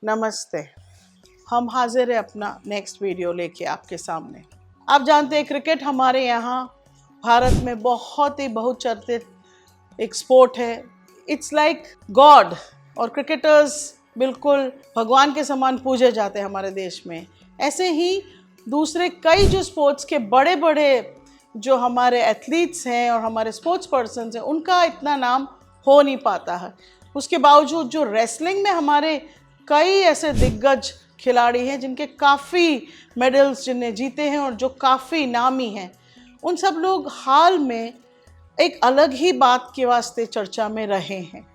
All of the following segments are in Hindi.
नमस्ते। हम हाजिर है अपना नेक्स्ट वीडियो लेके आपके सामने। आप जानते हैं क्रिकेट हमारे यहाँ भारत में बहुत ही बहुचर्चित एक स्पोर्ट है। इट्स लाइक गॉड, और क्रिकेटर्स बिल्कुल भगवान के समान पूजे जाते हैं हमारे देश में। ऐसे ही दूसरे कई जो स्पोर्ट्स के बड़े बड़े जो हमारे एथलीट्स हैं और हमारे स्पोर्ट्स पर्सन्स हैं, उनका इतना नाम हो नहीं पाता है। उसके बावजूद जो रेसलिंग में हमारे कई ऐसे दिग्गज खिलाड़ी हैं जिनके काफ़ी मेडल्स जिन्हें जीते हैं और जो काफ़ी नामी हैं, उन सब लोग हाल में एक अलग ही बात के वास्ते चर्चा में रहे हैं।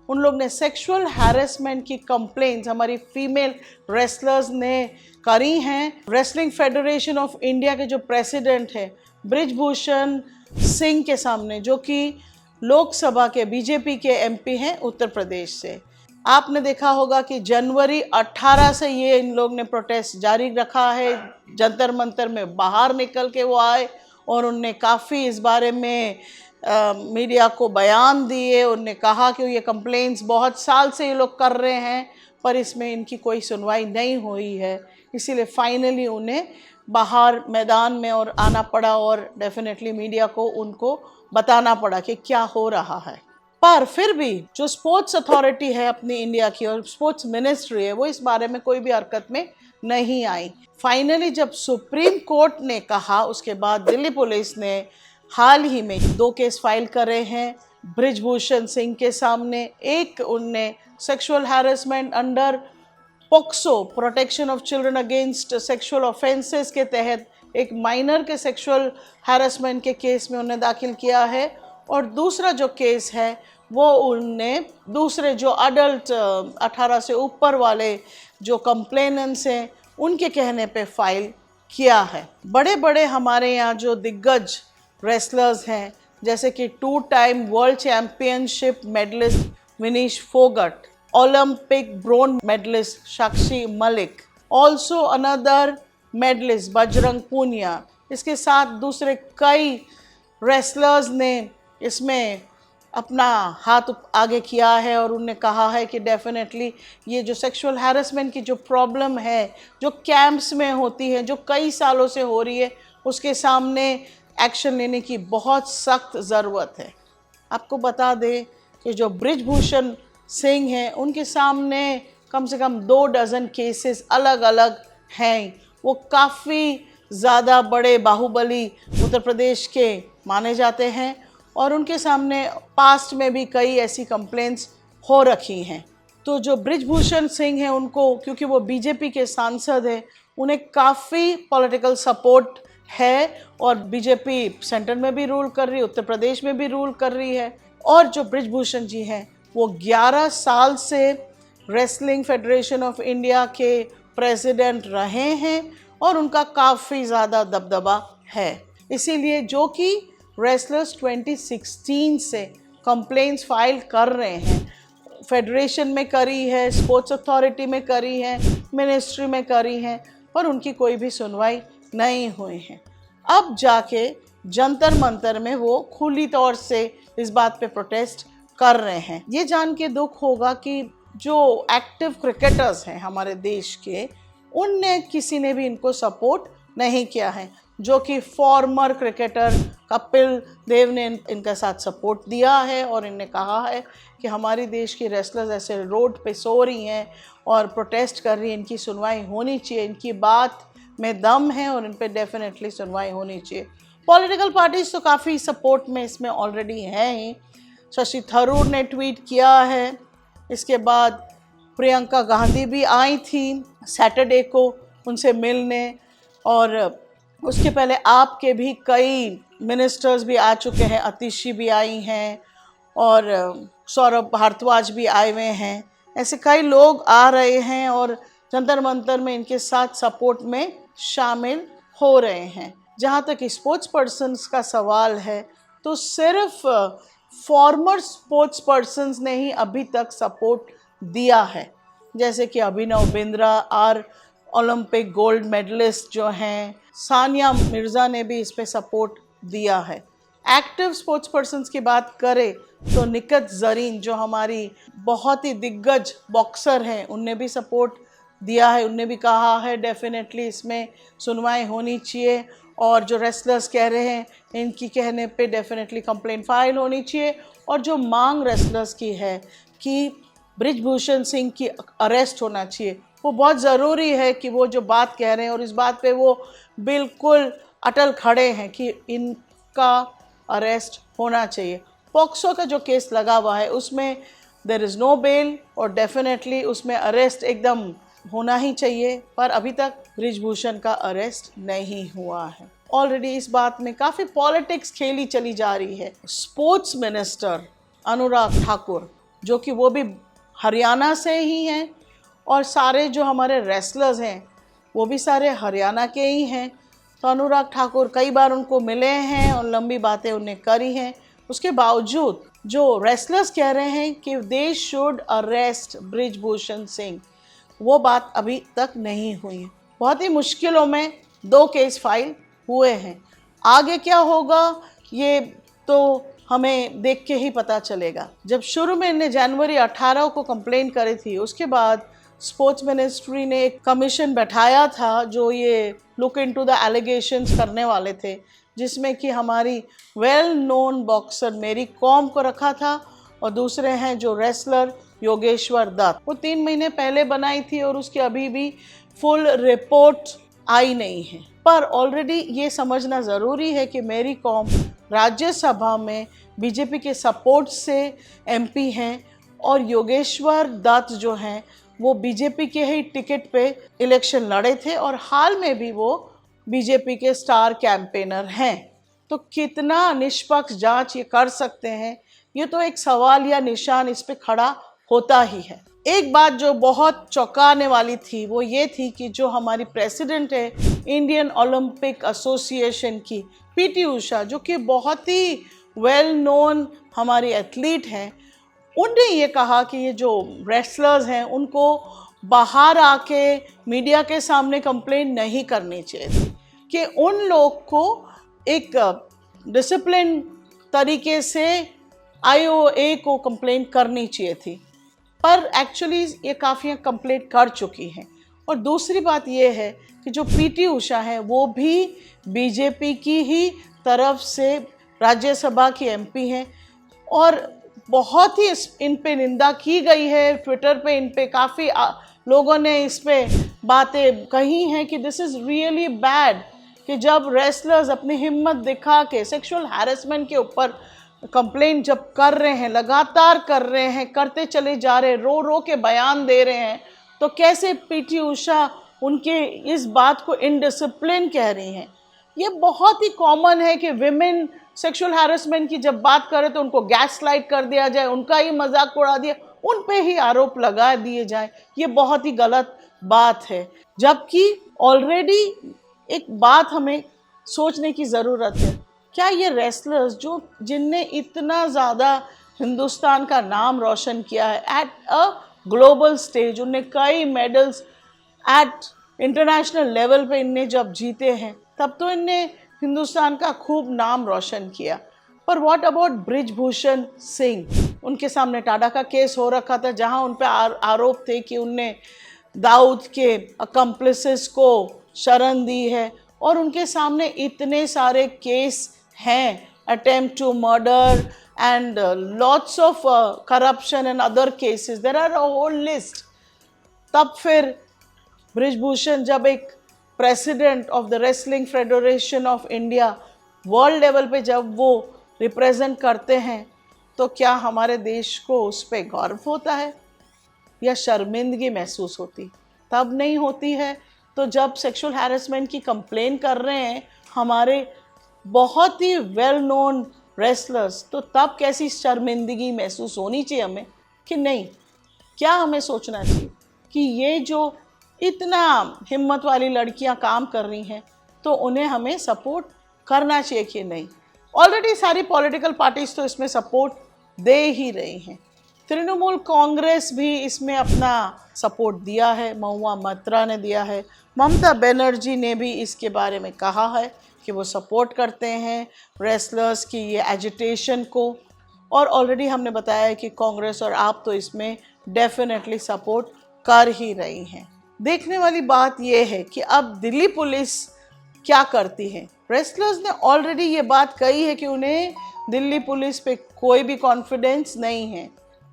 उन लोग ने सेक्सुअल हैरेसमेंट की कंप्लेंट्स हमारी फीमेल रेसलर्स ने करी हैं। रेसलिंग फेडरेशन ऑफ इंडिया के जो प्रेसिडेंट है बृजभूषण सिंह के सामने, जो कि लोकसभा के बीजेपी के एमपी हैं उत्तर प्रदेश से। आपने देखा होगा कि जनवरी 18 से ये इन लोग ने प्रोटेस्ट जारी रखा है। जंतर मंतर में बाहर निकल के वो आए और उनने काफ़ी इस बारे में मीडिया को बयान दिए। उनने कहा कि ये कंप्लेंट्स बहुत साल से ये लोग कर रहे हैं, पर इसमें इनकी कोई सुनवाई नहीं हुई है। इसीलिए फाइनली उन्हें बाहर मैदान में और आना पड़ा और डेफिनेटली मीडिया को उनको बताना पड़ा कि क्या हो रहा है। पर फिर भी जो स्पोर्ट्स अथॉरिटी है अपनी इंडिया की और स्पोर्ट्स मिनिस्ट्री है, वो इस बारे में कोई भी हरकत में नहीं आई। फाइनली जब सुप्रीम कोर्ट ने कहा, उसके बाद दिल्ली पुलिस ने हाल ही में 2 केस फाइल करे हैं बृजभूषण सिंह के सामने। एक उनने sexual harassment under POCSO, protection of children against sexual offences के तहत एक माइनर के सेक्सुअल हैरेसमेंट के केस में उन्हें दाखिल किया है। और दूसरा जो केस है वो उनने दूसरे जो अडल्ट 18 से ऊपर वाले जो कंप्लेनेंट्स हैं उनके कहने पे फाइल किया है। बड़े बड़े हमारे यहाँ जो दिग्गज रेसलर्स हैं, जैसे कि 2 time world championship medallist Vinesh Phogat, Olympic bronze medallist Sakshi Malik, also another medallist Bajrang Punia, इसके साथ दूसरे कई रेसलर्स ने इसमें अपना हाथ आगे किया है और उन्होंने कहा है कि डेफिनेटली ये जो सेक्सुअल हैरेसमेंट की जो प्रॉब्लम है, जो कैंप्स में होती है, जो कई सालों से हो रही है, उसके सामने एक्शन लेने की बहुत सख्त ज़रूरत है। आपको बता दें कि जो बृजभूषण सिंह हैं, उनके सामने कम से कम 2 डज़न केसेस अलग अलग हैं। वो काफ़ी ज़्यादा बड़े बाहुबली उत्तर प्रदेश के माने जाते हैं और उनके सामने पास्ट में भी कई ऐसी कंप्लेंट्स हो रखी हैं। तो जो बृजभूषण सिंह हैं, उनको क्योंकि वो बीजेपी के सांसद हैं, उन्हें काफ़ी पॉलिटिकल सपोर्ट है और बीजेपी सेंटर में भी रूल कर रही है, उत्तर प्रदेश में भी रूल कर रही है। और जो बृजभूषण जी हैं वो 11 साल से रेसलिंग फेडरेशन ऑफ इंडिया के प्रेसिडेंट रहे हैं और उनका काफ़ी ज़्यादा दबदबा है। इसीलिए जो कि रेसलर्स 2016 से कंप्लेंट्स फाइल कर रहे हैं, फेडरेशन में करी है, स्पोर्ट्स अथॉरिटी में करी है, मिनिस्ट्री में करी है, पर उनकी कोई भी सुनवाई नहीं हुई है। अब जाके जंतर मंतर में वो खुली तौर से इस बात पे प्रोटेस्ट कर रहे हैं। ये जान के दुख होगा कि जो एक्टिव क्रिकेटर्स हैं हमारे देश के, उनने किसी ने भी इनको सपोर्ट नहीं किया है। जो कि फॉर्मर क्रिकेटर कपिल देव ने इनका साथ सपोर्ट दिया है और इन्हें कहा है कि हमारी देश की रेसलर्स ऐसे रोड पे सो रही हैं और प्रोटेस्ट कर रही हैं, इनकी सुनवाई होनी चाहिए, इनकी बात में दम है और इन पे डेफिनेटली सुनवाई होनी चाहिए। पॉलिटिकल पार्टीज तो काफ़ी सपोर्ट में इसमें ऑलरेडी हैं ही। शशि थरूर ने ट्वीट किया है, इसके बाद प्रियंका गांधी भी आई थी सैटरडे को उनसे मिलने, और उसके पहले आपके भी कई मिनिस्टर्स भी आ चुके हैं, अतिशी भी आई हैं और सौरभ भारद्वाज भी आए हुए हैं। ऐसे कई लोग आ रहे हैं और जंतर मंतर में इनके साथ सपोर्ट में शामिल हो रहे हैं। जहाँ तक स्पोर्ट्स पर्सन्स का सवाल है, तो सिर्फ फॉर्मर स्पोर्ट्स पर्सन्स ने ही अभी तक सपोर्ट दिया है, जैसे कि अभिनव बिंद्रा और ओलंपिक गोल्ड मेडलिस्ट जो हैं, सानिया मिर्ज़ा ने भी इस पे सपोर्ट दिया है। एक्टिव स्पोर्ट्स पर्सन्स की बात करें तो निकत ज़रीन जो हमारी बहुत ही दिग्गज बॉक्सर हैं, उनने भी सपोर्ट दिया है, उनने भी कहा है डेफिनेटली इसमें सुनवाई होनी चाहिए, और जो रेसलर्स कह रहे हैं इनकी कहने पे डेफिनेटली कंप्लेंट फाइल होनी चाहिए। और जो मांग रेसलर्स की है कि बृजभूषण सिंह की अरेस्ट होना चाहिए, वो बहुत ज़रूरी है कि वो जो बात कह रहे हैं और इस बात पे वो बिल्कुल अटल खड़े हैं कि इनका अरेस्ट होना चाहिए। पॉक्सो का जो केस लगा हुआ है उसमें देयर इज़ नो बेल, और डेफिनेटली उसमें अरेस्ट एकदम होना ही चाहिए, पर अभी तक बृजभूषण का अरेस्ट नहीं हुआ है। ऑलरेडी इस बात में काफ़ी पॉलिटिक्स खेली चली जा रही है। स्पोर्ट्स मिनिस्टर अनुराग ठाकुर, जो कि वो भी हरियाणा से ही हैं, और सारे जो हमारे रेसलर्स हैं वो भी सारे हरियाणा के ही हैं, तो अनुराग ठाकुर कई बार उनको मिले हैं और लंबी बातें उन्हें करी हैं। उसके बावजूद जो रेसलर्स कह रहे हैं कि they should arrest Brijbhushan Singh, वो बात अभी तक नहीं हुई है। बहुत ही मुश्किलों में 2 केस फाइल हुए हैं। आगे क्या होगा ये तो हमें देख के ही पता चलेगा। जब शुरू में इन्हें जनवरी 18 को कंप्लेन करी थी, उसके बाद स्पोर्ट्स मिनिस्ट्री ने एक कमीशन बैठाया था जो ये लुक इनटू द एलिगेशंस करने वाले थे, जिसमें कि हमारी वेल नोन बॉक्सर मेरी कॉम को रखा था, और दूसरे हैं जो रेसलर योगेश्वर दत्त। वो 3 महीने पहले बनाई थी और उसकी अभी भी फुल रिपोर्ट आई नहीं है। पर ऑलरेडी ये समझना ज़रूरी है कि मेरी कॉम राज्यसभा में बीजेपी के सपोर्ट से एमपी हैं, और योगेश्वर दत्त जो हैं वो बीजेपी के ही टिकट पे इलेक्शन लड़े थे, और हाल में भी वो बीजेपी के स्टार कैंपेनर हैं। तो कितना निष्पक्ष जांच ये कर सकते हैं, ये तो एक सवाल या निशान इस पे खड़ा होता ही है। एक बात जो बहुत चौंकाने वाली थी वो ये थी कि जो हमारी प्रेसिडेंट है इंडियन ओलंपिक एसोसिएशन की, पीटी उषा, जो कि बहुत ही वेल नोन हमारी एथलीट हैं, उनने ये कहा कि ये जो रेसलर्स हैं उनको बाहर आके मीडिया के सामने कंप्लेंट नहीं करनी चाहिए थी, कि उन लोग को एक डिसिप्लिन तरीके से आईओए को कंप्लेंट करनी चाहिए थी, पर एक्चुअली ये काफ़ी कंप्लेंट कर चुकी हैं। और दूसरी बात ये है कि जो पीटी उषा है वो भी बीजेपी की ही तरफ से राज्यसभा की एमपी हैं, और बहुत ही इन पे निंदा की गई है। ट्विटर पे इन पे काफ़ी लोगों ने इस पे बातें कही हैं कि दिस इज़ रियली बैड, कि जब रेसलर्स अपनी हिम्मत दिखा के सेक्सुअल हैरेसमेंट के ऊपर कंप्लेंट जब कर रहे हैं, लगातार कर रहे हैं, करते चले जा रहे हैं, रो रो के बयान दे रहे हैं, तो कैसे पीटी उषा उनके इस बात को इनडिसिप्लिन कह रही हैं। ये बहुत ही कॉमन है कि विमेन सेक्सुअल हैरेसमेंट की जब बात करें तो उनको गैस लाइट कर दिया जाए, उनका ही मजाक उड़ा दिया, उन पे ही आरोप लगा दिए जाए। ये बहुत ही गलत बात है, जबकि ऑलरेडी एक बात हमें सोचने की ज़रूरत है, क्या ये रेसलर्स जो जिनने इतना ज़्यादा हिंदुस्तान का नाम रोशन किया है एट अ ग्लोबल स्टेज, उनने कई मेडल्स एट इंटरनेशनल लेवल पे इनने जब जीते हैं, तब तो इनने हिंदुस्तान का खूब नाम रोशन किया, पर व्हाट अबाउट बृजभूषण सिंह? उनके सामने टाडा का केस हो रखा था, जहां उन पे आरोप थे कि उनने दाऊद के अकम्प्लिसेस को शरण दी है, और उनके सामने इतने सारे केस हैं, attempt to murder and lots of corruption and other cases, there are a whole list. तब फिर बृजभूषण जब एक president of the wrestling federation of India world level पे जब वो रिप्रेजेंट करते हैं, तो क्या हमारे देश को उस पर गर्व होता है या शर्मिंदगी महसूस होती? तब नहीं होती है। तो जब सेक्सुअल हैरेसमेंट की कंप्लेन कर रहे हैं हमारे बहुत ही वेल नोन रेसलर्स, तो तब कैसी शर्मिंदगी महसूस होनी चाहिए हमें कि नहीं? क्या हमें सोचना चाहिए कि ये जो इतना हिम्मत वाली लड़कियां काम कर रही हैं तो उन्हें हमें सपोर्ट करना चाहिए कि नहीं? ऑलरेडी सारी पॉलिटिकल पार्टीज तो इसमें सपोर्ट दे ही रही हैं। तृणमूल कांग्रेस भी इसमें अपना सपोर्ट दिया है, महुआ मोइत्रा ने दिया है, ममता बनर्जी ने भी इसके बारे में कहा है कि वो सपोर्ट करते हैं रेसलर्स की ये एजिटेशन को। और ऑलरेडी हमने बताया है कि कांग्रेस और आप तो इसमें डेफिनेटली सपोर्ट कर ही रही हैं। देखने वाली बात यह है कि अब दिल्ली पुलिस क्या करती है। रेसलर्स ने ऑलरेडी ये बात कही है कि उन्हें दिल्ली पुलिस पे कोई भी कॉन्फिडेंस नहीं है।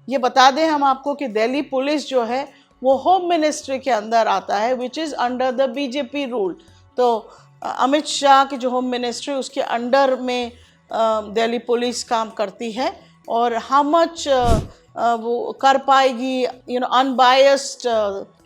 ये बता दें हम आपको कि दिल्ली पुलिस जो है वो होम मिनिस्ट्री के अंदर आता है, which is under the BJP rule. तो अमित शाह की जो होम मिनिस्ट्री उसके अंडर में दिल्ली पुलिस काम करती है, और हाउ मच वो कर पाएगी अनबायस्ड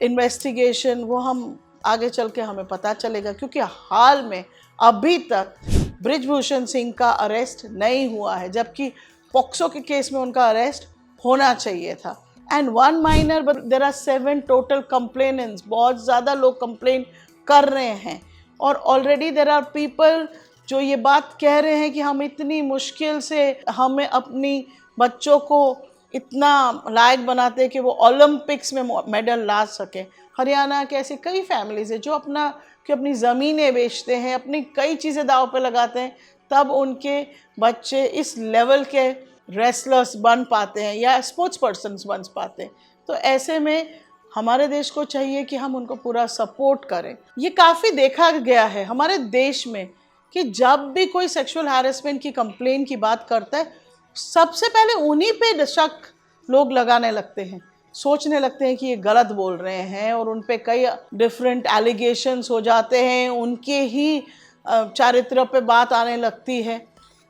इन्वेस्टिगेशन, वो हम आगे चल के हमें पता चलेगा। क्योंकि हाल में अभी तक बृजभूषण सिंह का अरेस्ट नहीं हुआ है, जबकि पॉक्सो के केस में उनका अरेस्ट होना चाहिए था। And 1 minor but there are 7 total complainants. बहुत ज़्यादा लोग कंप्लेन कर रहे हैं, और ऑलरेडी देयर आर पीपल जो ये बात कह रहे हैं कि हम इतनी मुश्किल से हमें अपनी बच्चों को इतना लायक बनाते हैं कि वो ओलंपिक्स में मेडल ला सके। हरियाणा के ऐसी कई फैमिलीज है जो अपनी ज़मीनें बेचते हैं, अपनी कई चीज़ें दाव पे लगाते हैं, तब उनके बच्चे इस लेवल के रेसलर्स बन पाते हैं या स्पोर्ट्स पर्सन्स बन पाते हैं। तो ऐसे में हमारे देश को चाहिए कि हम उनको पूरा सपोर्ट करें। ये काफ़ी देखा गया है हमारे देश में कि जब भी कोई सेक्सुअल हैरेसमेंट की कंप्लेन की बात करता है, सबसे पहले उन्हीं पे शक लोग लगाने लगते हैं, सोचने लगते हैं कि ये गलत बोल रहे हैं, और उन पे कई डिफरेंट एलिगेशंस हो जाते हैं, उनके ही चारित्र पे बात आने लगती है।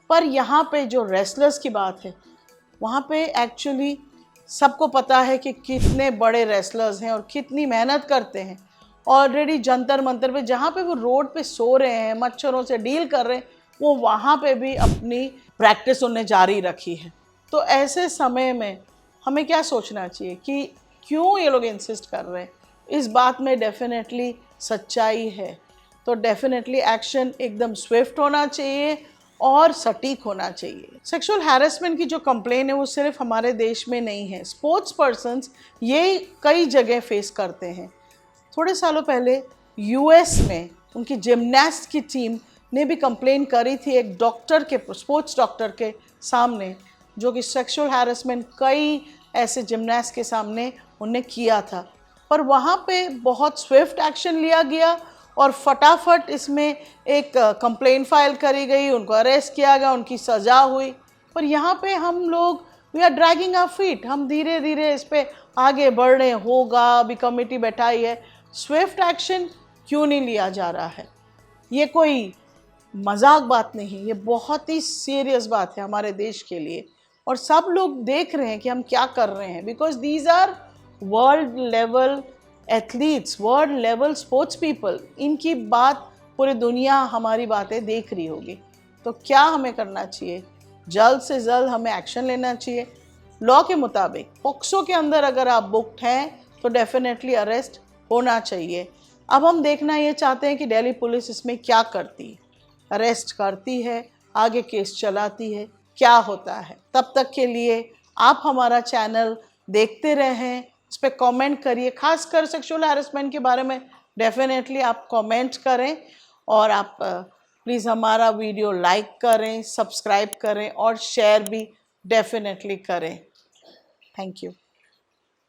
पर यहाँ पे जो रेसलर्स की बात है, वहाँ पे एक्चुअली सबको पता है कि कितने बड़े रेसलर्स हैं और कितनी मेहनत करते हैं। ऑलरेडी जंतर मंतर पे, जहाँ पे वो रोड पे सो रहे हैं, मच्छरों से डील कर रहे हैं, वो वहाँ पे भी अपनी प्रैक्टिस उन्हें जारी रखी है। तो ऐसे समय में हमें क्या सोचना चाहिए कि क्यों ये लोग इंसिस्ट कर रहे हैं। इस बात में डेफिनेटली सच्चाई है, तो डेफिनेटली एक्शन एकदम स्विफ्ट होना चाहिए और सटीक होना चाहिए। सेक्सुअल हैरेसमेंट की जो कंप्लेन है वो सिर्फ हमारे देश में नहीं है, स्पोर्ट्स पर्सन्स ये कई जगह फेस करते हैं। थोड़े सालों पहले यूएस में उनकी जिमनास्ट की टीम ने भी कंप्लेन करी थी एक डॉक्टर के, स्पोर्ट्स डॉक्टर के सामने, जो कि सेक्सुअल हैरेसमेंट कई ऐसे जिमनास्ट के सामने उन्हें किया था। पर वहाँ पे बहुत स्विफ्ट एक्शन लिया गया और फटाफट इसमें एक कंप्लेन फाइल करी गई, उनको अरेस्ट किया गया, उनकी सज़ा हुई। पर यहाँ पे हम लोग we are dragging our feet, हम धीरे धीरे इस पर आगे बढ़ रहे, होगा, अभी कमेटी बैठाई है। स्विफ्ट एक्शन क्यों नहीं लिया जा रहा है? ये कोई मजाक बात नहीं, ये बहुत ही सीरियस बात है हमारे देश के लिए, और सब लोग देख रहे हैं कि हम क्या कर रहे हैं। Because these are world level athletes, world level sports people, इनकी बात पूरी दुनिया हमारी बातें देख रही होगी। तो क्या हमें करना चाहिए? जल्द से जल्द हमें एक्शन लेना चाहिए। लॉ के मुताबिक पॉक्सो के अंदर अगर आप बुक्ड हैं तो डेफिनेटली अरेस्ट होना चाहिए। अब हम देखना ये चाहते हैं कि दिल्ली पुलिस इसमें क्या करती है, अरेस्ट करती है, आगे केस चलाती है, क्या होता है। तब तक के लिए आप हमारा चैनल देखते रहें, इस पर कमेंट करिए, खासकर सेक्सुअल हैरेसमेंट के बारे में डेफिनेटली आप कमेंट करें, और आप प्लीज़ हमारा वीडियो लाइक करें, सब्सक्राइब करें और शेयर भी डेफिनेटली करें। Thank you.